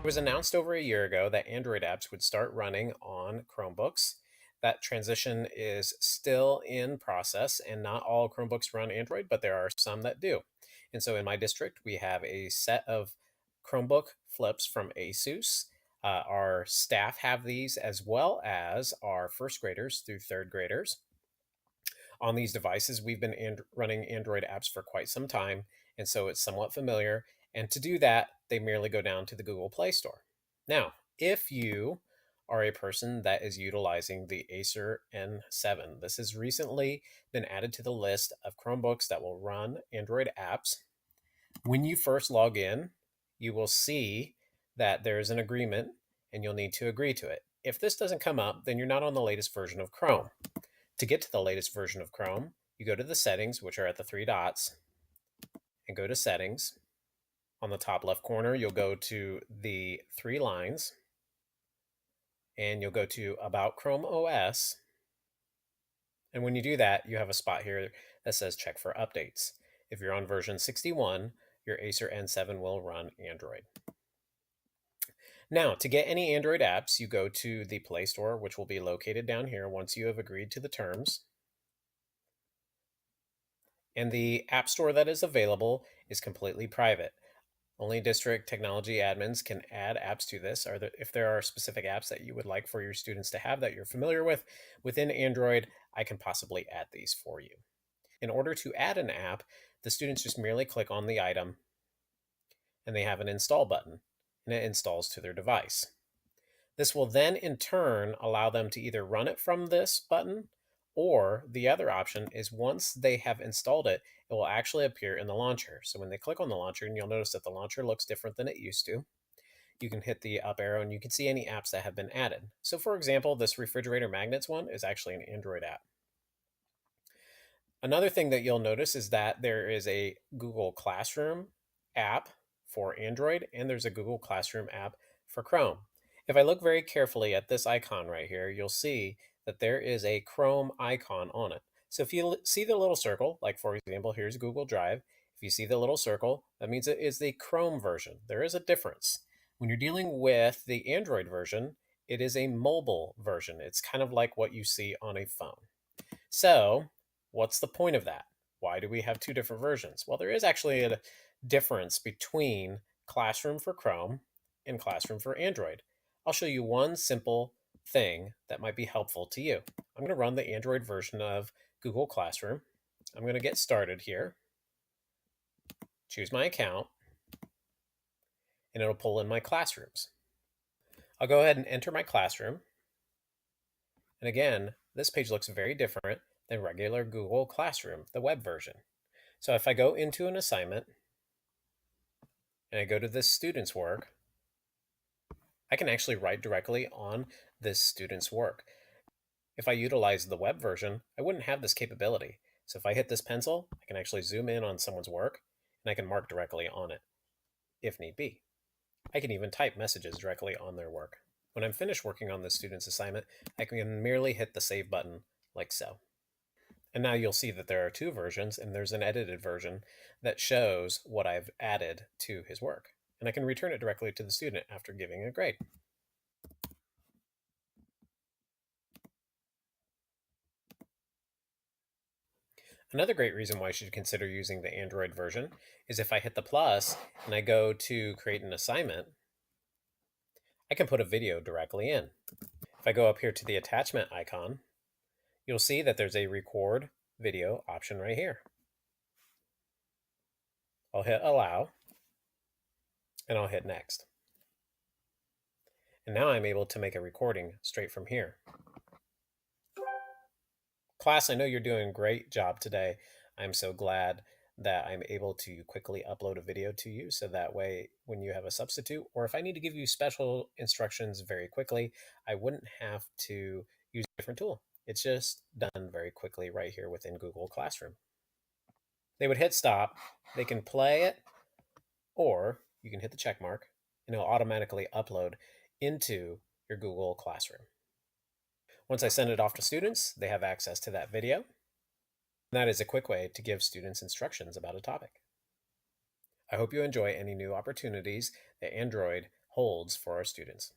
It was announced over a year ago that Android apps would start running on Chromebooks. That transition is still in process, and not all Chromebooks run Android, but there are some that do. And so in my district, we have a set of Chromebook flips from Asus. Our staff have these as well as our first graders through third graders. On these devices, we've been running Android apps for quite some time, and so it's somewhat familiar. And to do that, they merely go down to the Google Play Store. Now, if you are a person that is utilizing the Acer N7, this has recently been added to the list of Chromebooks that will run Android apps. When you first log in, you will see that there is an agreement and you'll need to agree to it. If this doesn't come up, then you're not on the latest version of Chrome. To get to the latest version of Chrome, you go to the settings, which are at the three dots, and go to settings. On the top left corner, you'll go to the three lines, and you'll go to About Chrome OS. And when you do that, you have a spot here that says check for updates. If you're on version 61, your Acer N7 will run Android. Now, to get any Android apps, you go to the Play Store, which will be located down here once you have agreed to the terms. And the App Store that is available is completely private. Only district technology admins can add apps to this. If there are specific apps that you would like for your students to have that you're familiar with within Android, I can possibly add these for you. In order to add an app, the students just merely click on the item and they have an install button, and it installs to their device. This will then in turn allow them to either run it from this button, or the other option is once they have installed it, it will actually appear in the launcher. So when they click on the launcher, and you'll notice that the launcher looks different than it used to, you can hit the up arrow and you can see any apps that have been added. So for example, this refrigerator magnets one is actually an Android app. Another thing that you'll notice is that there is a Google Classroom app for Android, and there's a Google Classroom app for Chrome. If I look very carefully at this icon right here, you'll see that there is a Chrome icon on it. So if you see the little circle, like for example, here's Google Drive. If you see the little circle, that means it is the Chrome version. There is a difference. When you're dealing with the Android version, it is a mobile version. It's kind of like what you see on a phone. So what's the point of that? Why do we have two different versions? Well, there is actually a difference between Classroom for Chrome and Classroom for Android. I'll show you one simple thing that might be helpful to you. I'm going to run the Android version of Google Classroom. I'm going to get started here, choose my account, and it'll pull in my classrooms. I'll go ahead and enter my classroom. And again, this page looks very different than regular Google Classroom, the web version. So if I go into an assignment and I go to this student's work, I can actually write directly on this student's work. If I utilize the web version, I wouldn't have this capability. So if I hit this pencil, I can actually zoom in on someone's work and I can mark directly on it if need be. I can even type messages directly on their work. When I'm finished working on this student's assignment, I can merely hit the save button like so. And now you'll see that there are two versions, and there's an edited version that shows what I've added to his work. And I can return it directly to the student after giving a grade. Another great reason why you should consider using the Android version is if I hit the plus and I go to create an assignment, I can put a video directly in. If I go up here to the attachment icon, you'll see that there's a record video option right here. I'll hit allow and I'll hit next. And now I'm able to make a recording straight from here. Class, I know you're doing a great job today. I'm so glad that I'm able to quickly upload a video to you, so that way when you have a substitute, or if I need to give you special instructions very quickly, I wouldn't have to use a different tool. It's just done very quickly right here within Google Classroom. They would hit stop, they can play it, or you can hit the check mark and it'll automatically upload into your Google Classroom. Once I send it off to students, they have access to that video. That is a quick way to give students instructions about a topic. I hope you enjoy any new opportunities that Android holds for our students.